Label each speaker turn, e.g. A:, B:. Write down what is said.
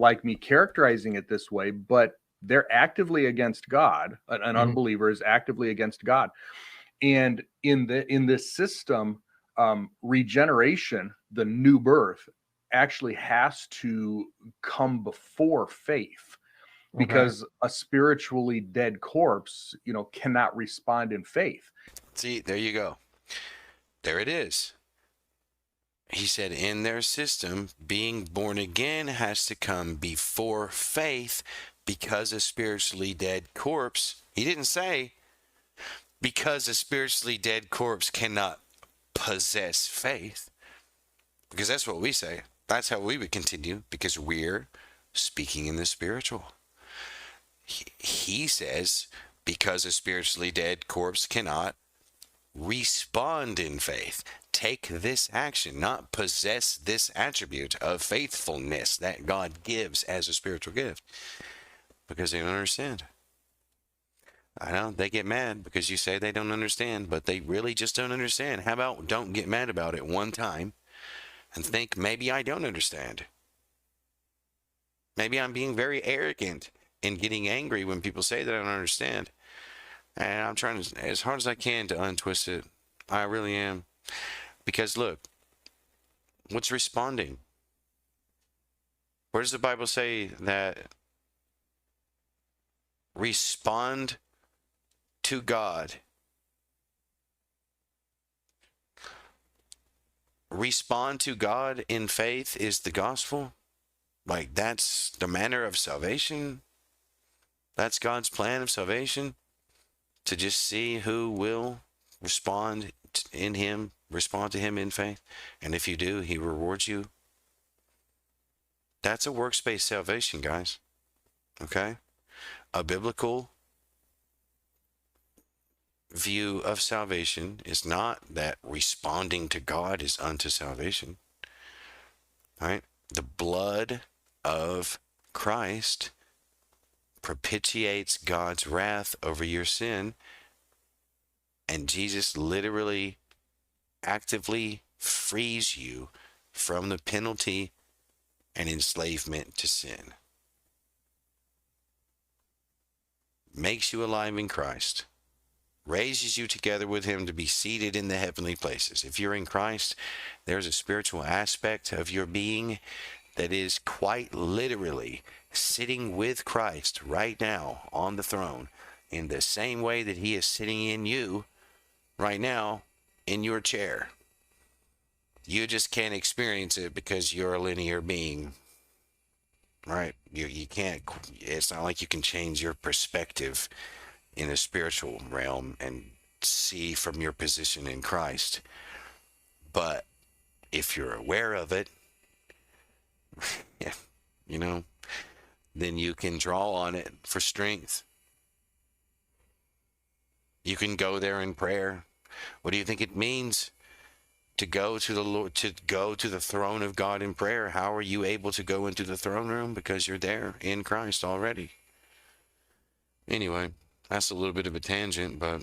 A: like me characterizing it this way, but they're actively against God. An unbeliever is actively against God. And in this system, regeneration, the new birth, actually has to come before faith, because a spiritually dead corpse, cannot respond in faith.
B: See, there you go. There it is. He said in their system, being born again has to come before faith, because a spiritually dead corpse, he didn't say because a spiritually dead corpse cannot possess faith, because that's what we say. That's how we would continue, because we're speaking in the spiritual. He says because a spiritually dead corpse cannot respond in faith, take this action, not possess this attribute of faithfulness that God gives as a spiritual gift, because they don't understand. I know they get mad because you say they don't understand, but they really just don't understand. How about don't get mad about it one time and think, maybe I don't understand. Maybe I'm being very arrogant and getting angry when people say that I don't understand. And I'm trying to, as hard as I can, to untwist it. I really am. Because look, what's responding? Where does the Bible say that respond to God? Respond to God in faith is the gospel. Like, that's the manner of salvation. That's God's plan of salvation. To just see who will respond in him, respond to him in faith. And if you do, he rewards you. That's a works-based salvation, guys. Okay? A biblical view of salvation is not that responding to God is unto salvation. All right? The blood of Christ propitiates God's wrath over your sin, and Jesus literally actively frees you from the penalty and enslavement to sin. Makes you alive in Christ, raises you together with him to be seated in the heavenly places. If you're in Christ, there's a spiritual aspect of your being that is quite literally sitting with Christ right now on the throne, in the same way that he is sitting in you right now in your chair. You just can't experience it because you're a linear being, right? You can't, it's not like you can change your perspective in a spiritual realm and see from your position in Christ. But if you're aware of it, then you can draw on it for strength. You can go there in prayer. What do you think it means to go to the Lord, to go to the throne of God in prayer? How are you able to go into the throne room? Because you're there in Christ already. Anyway, that's a little bit of a tangent, but